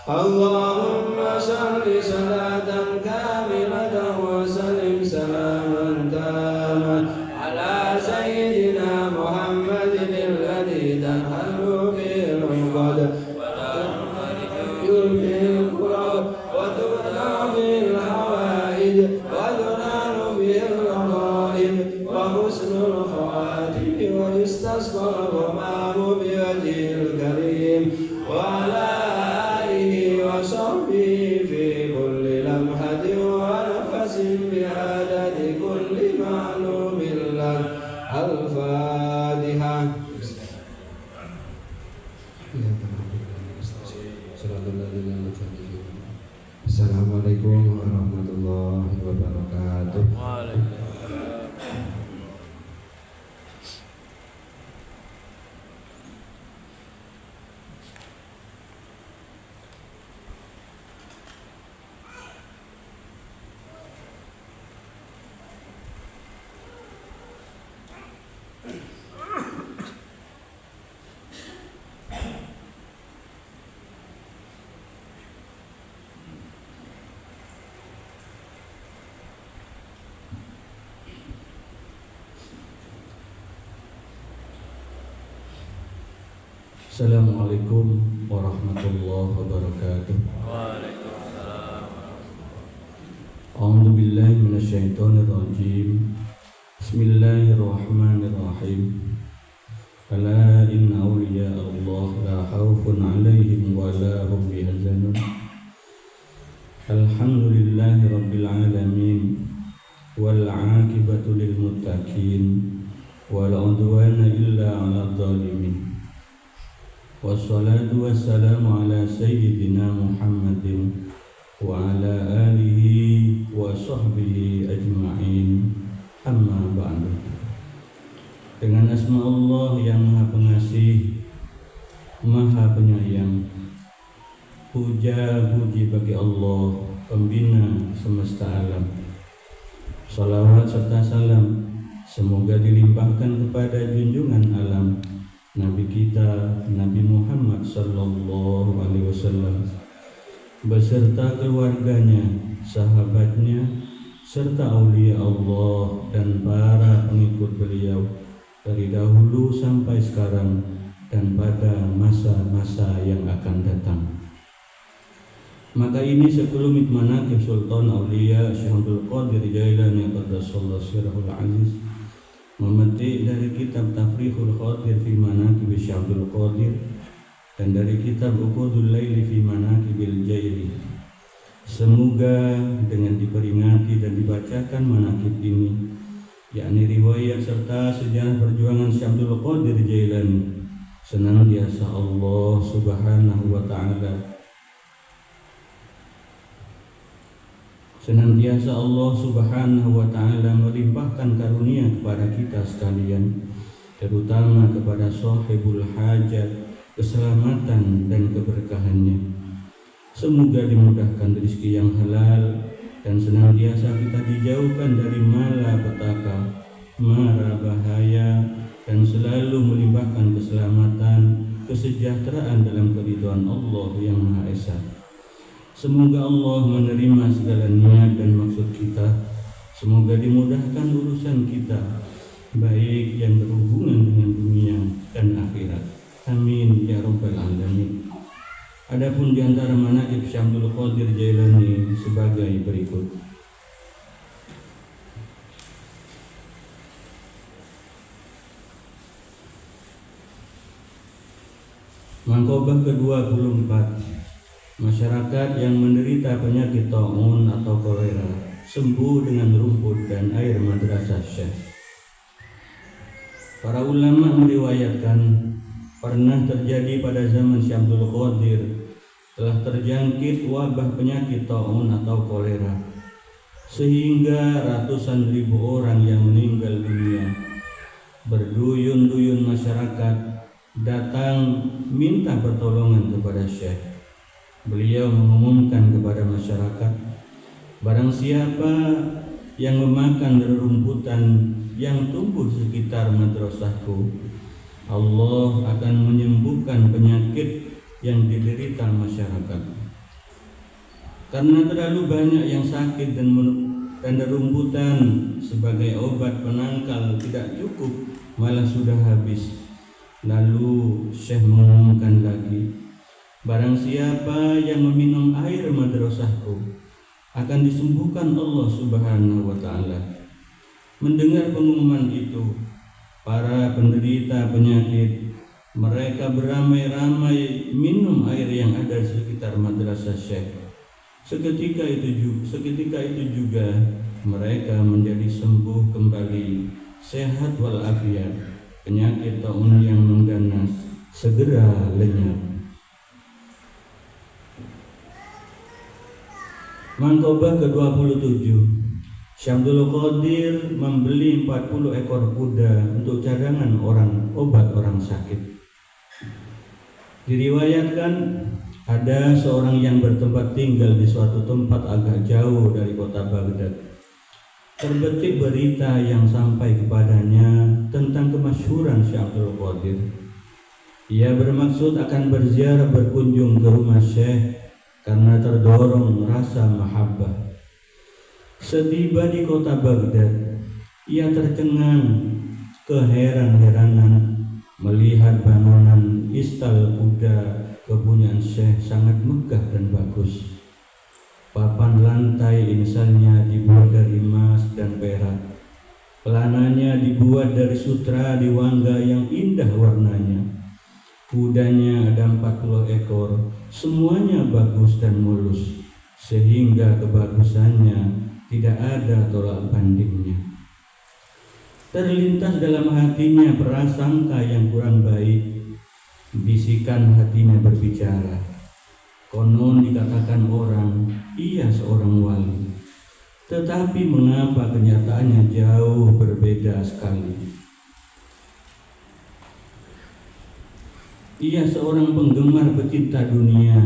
اللهم صل صلاة كاملة وسلم سلاما تاما على سيدنا محمد الذي تنحل به العقد وتنفرج به الكرب وتغنى به الحوائج وتنال بعدد كل معلوم لك. الفاتحة. Assalamualaikum warahmatullahi wabarakatuh. Waalaikumsalam. Assalamualaikum warahmatullahi wabarakatuh. Waalaikumsalam. A'udzu billahi minasyaitonir rajim. Bismillahirrahmanirrahim. Ala inna awliya Allah la khaufun 'alaihim wa la hum yahzanun. Alhamdulillahi rabbil alamin wal 'aqibatu lil muttaqin wa la 'udwana illa 'alal zalimin. Wassalatu wassalamu ala sayyidina Muhammadin wa ala alihi wa sahbihi ajma'in. Amma ba'du. Dengan asma Allah yang Maha Pengasih, Maha Penyayang, puja-puji bagi Allah, Pembina semesta alam. Salawat serta salam semoga dilimpahkan kepada junjungan alam Nabi kita Nabi Muhammad sallallahu alaihi wasallam beserta keluarganya, sahabatnya, serta aulia Allah dan para pengikut beliau dari dahulu sampai sekarang dan pada masa-masa yang akan datang. Maka ini sekelumit manaqib Sultan Aulia Syekh Abdul Qadir Jailani qaddasallahu sirrahul aziz, memetik dari kitab Tafriqul Qadir fi Manaqib Syekh Abdul Qadir dan dari kitab Uqudul Laili fi Manaqibil Jaili. Semoga dengan diperingati dan dibacakan manaqib ini, yakni riwayat serta sejarah perjuangan Syekh Abdul Qadir Jailani, senantiasa Allah Subhanahu wa taala senantiasa Allah Subhanahu wa taala melimpahkan karunia kepada kita sekalian, terutama kepada sahibul hajat, keselamatan dan keberkahannya. Semoga dimudahkan rezeki yang halal dan senantiasa kita dijauhkan dari malapetaka, mara bahaya, dan selalu melimpahkan keselamatan, kesejahteraan dalam keridhaan Allah yang Maha Esa. Semoga Allah menerima segala niat dan maksud kita. Semoga dimudahkan urusan kita, baik yang berhubungan dengan dunia dan akhirat. Amin ya rabbal alamin. Adapun di antara manaqib Syekh Abdul Qadir Jailani sebagai berikut. Mangkobah ke-24, masyarakat yang menderita penyakit taun atau kolera sembuh dengan rumput dan air madrasah Syekh. Para ulama meriwayatkan pernah terjadi pada zaman Syekh Abdul Qadir telah terjangkit wabah penyakit taun atau kolera, sehingga ratusan ribu orang yang meninggal dunia. Berduyun-duyun masyarakat datang minta pertolongan kepada Syekh. Beliau mengumumkan kepada masyarakat, barang siapa yang memakan rerumputan yang tumbuh sekitar madrasahku, Allah akan menyembuhkan penyakit yang diderita masyarakat. Karena terlalu banyak yang sakit dan rerumputan sebagai obat penangkal tidak cukup, malah sudah habis. Lalu Syekh mengumumkan lagi, barang siapa yang meminum air madrasahku akan disembuhkan Allah Subhanahu wa taala. Mendengar pengumuman itu, para penderita penyakit mereka beramai-ramai minum air yang ada di sekitar madrasah Syekh. Seketika itu juga mereka menjadi sembuh kembali, sehat walafiat. Penyakit taun yang mengganas segera lenyap. Mangkobah ke-27, Syamsul Qadir membeli 40 ekor kuda untuk cadangan obat orang sakit. Diriwayatkan ada seorang yang bertempat tinggal di suatu tempat agak jauh dari kota Baghdad. Terbetik berita yang sampai kepadanya tentang kemasyhuran Syamsul Qadir. Ia bermaksud akan berziarah berkunjung ke rumah Syekh karena terdorong rasa mahabbah. Setiba di kota Baghdad, ia tercengang keheran-heranan melihat bangunan istal kuda kepunyaan Syekh sangat megah dan bagus. Papan lantai insalnya dibuat dari emas dan perak. Pelananya dibuat dari sutra diwangga yang indah warnanya. Kudanya ada 40 ekor, semuanya bagus dan mulus, sehingga kebagusannya tidak ada tolak bandingnya. Terlintas dalam hatinya prasangka yang kurang baik. Bisikan hatinya berbicara, konon dikatakan orang ia seorang wali, tetapi mengapa kenyataannya jauh berbeda sekali. Ia seorang penggemar pecinta dunia,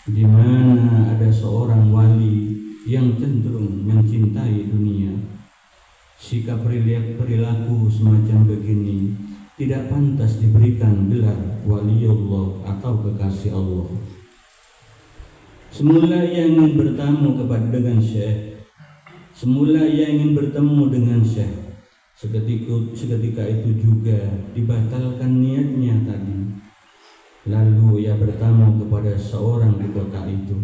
di mana ada seorang wali yang cenderung mencintai dunia. Sikap perilaku semacam begini tidak pantas diberikan gelar waliullah atau kekasih Allah. Semula ia ingin bertemu dengan Syekh. Seketika itu juga dibatalkan niatnya tadi. Lalu ia bertamu kepada seorang di kota itu.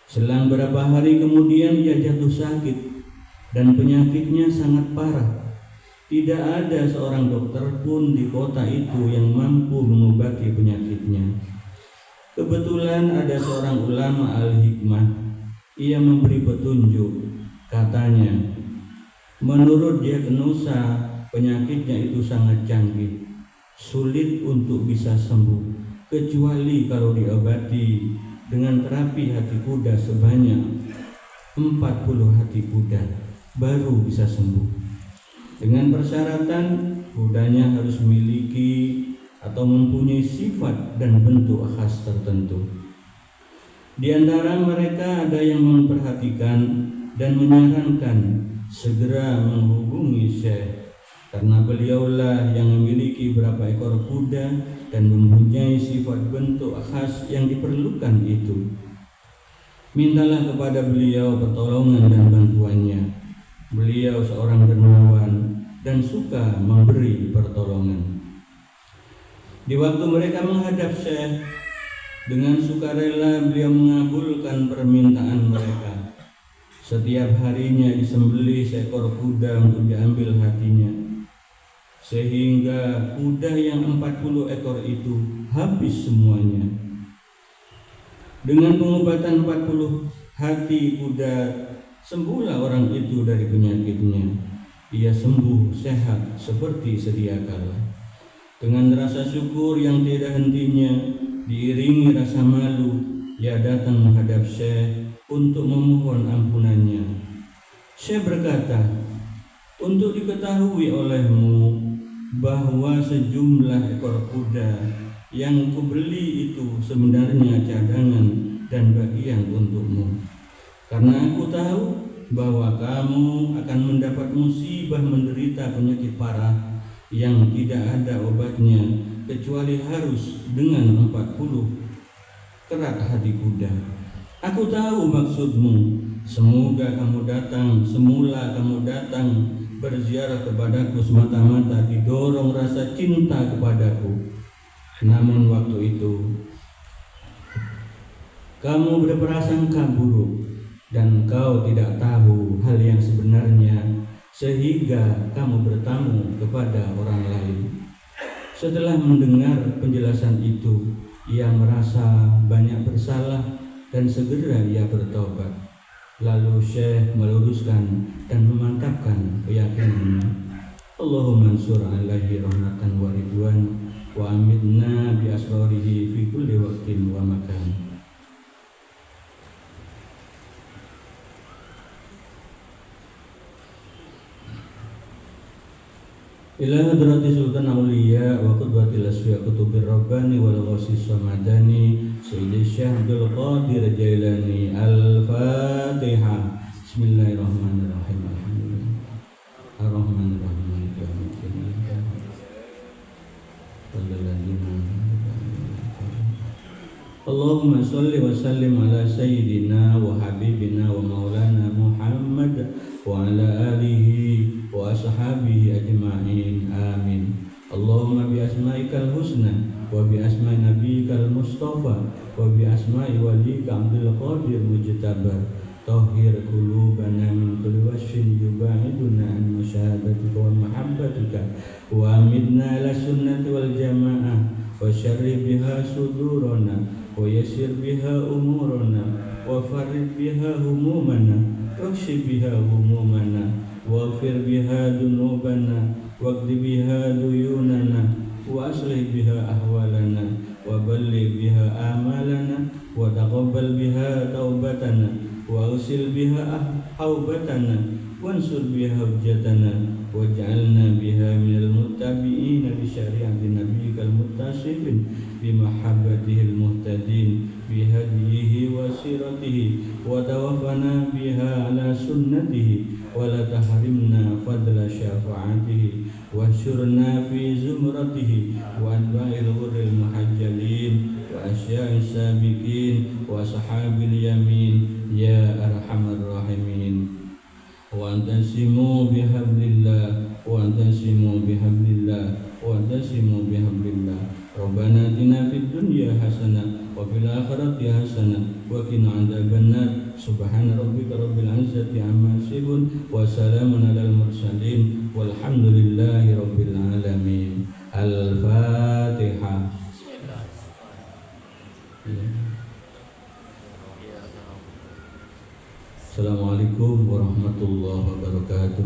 Selang beberapa hari kemudian ia jatuh sakit dan penyakitnya sangat parah. Tidak ada seorang dokter pun di kota itu yang mampu mengobati penyakitnya. Kebetulan ada seorang ulama al-hikmah. Ia memberi petunjuk. Katanya, menurut diagnosa penyakitnya itu sangat canggih, sulit untuk bisa sembuh, kecuali kalau diobati dengan terapi hati kuda sebanyak 40 hati kuda, baru bisa sembuh. Dengan persyaratan kudanya harus memiliki atau mempunyai sifat dan bentuk khas tertentu. Di antara mereka ada yang memperhatikan dan menyarankan segera menghubungi Syekh, karena beliaulah yang memiliki berapa ekor kuda dan mempunyai sifat bentuk khas yang diperlukan itu. Mintalah kepada beliau pertolongan dan bantuannya. Beliau seorang dermawan dan suka memberi pertolongan. Di waktu mereka menghadap Syekh, dengan sukarela beliau mengabulkan permintaan mereka. Setiap harinya disembelih seekor kuda untuk diambil hatinya, sehingga kuda yang 40 ekor itu habis semuanya. Dengan pengobatan 40 hati kuda, sembuhlah orang itu dari penyakitnya. Ia sembuh sehat seperti sedia kala. Dengan rasa syukur yang tiada hentinya, diiringi rasa malu, ia datang menghadap Syekh untuk memohon ampunannya. Syekh berkata, untuk diketahui olehmu bahwa sejumlah ekor kuda yang kubeli itu sebenarnya cadangan dan bagian untukmu. Karena aku tahu bahwa kamu akan mendapat musibah menderita penyakit parah yang tidak ada obatnya kecuali harus dengan 40 kerat hati kuda. Aku tahu maksudmu. Semula kamu datang berziarah kepadaku semata-mata didorong rasa cinta kepadaku. Namun waktu itu kamu berprasangka buruk dan kau tidak tahu hal yang sebenarnya, sehingga kamu bertamu kepada orang lain. Setelah mendengar penjelasan itu, ia merasa banyak bersalah dan segera ia bertobat. Lalu Syekh meluruskan dan memantapkan keyakinannya. Allahumma ansur alaihi rahmatan wa ridwan wa amitna bi asrarihi fi kulli waqtin wa makan. Ila hadrati sultan awliya wa qudwatil asfiya kutubir rabbani wal ghasis samadani Sayyidi Syekh Abdul Qadir Jailani. Al-Fatihah. Bismillahirrahmanirrahim. Alhamdulillah Ar-Rahmanirrahim. Maliki yaumiddin. Allahumma sholli wa sallim ala sayyidina wa habibina wa maulana Muhammad wa ala alihi wa ashabihi ajma'in. Amin. Allahumma bi asma'ikal husna wa bi asma'i nabiyyikal mustafa wa bi asma'i walika Abdul Qadir mujtaba tahhir qulubana min kulli wasfin yubaiduna an musyahadatika wa mahabbatika wa amidna ala sunnati wal jamaah wa syarri biha sudurana wa yassir biha umurana wa farid biha humumana wakshif biha humumana waghfir biha dunubana waqdi biha duyunana wa aslih biha ahwalana wa balligh biha amalana wa taqabbal biha taubatana wa usil biha haubatana wansur biha hujjatana waj'alna biha minal muttabi'ina li syari'ati nabiyyikal muttasifin bi mahabbatihil muhtadin bi hadiyihi wa siratihi wa tawaffana biha ala sunnatihi wa la tahrimna fadla syafa'atihi wa syurna fi zumratihi wa anba'il ghurril muhajjalin wa asya'is sabiqin wa ashabil yamin ya arhamar rahimin. Wa'tasimu bihablillah wa'tasimu bihablillah wa'tasimu bihablillah. Rabbana atina fid dunya hasanah wa fil akhirati hasanah wa qina adzabannar. Subhana rabbika rabbil izzati amma yasifun wa salamun alal mursalin walhamdulillahi rabbil alamin. Al-Fatihah. Assalamualaikum warahmatullahi wabarakatuh.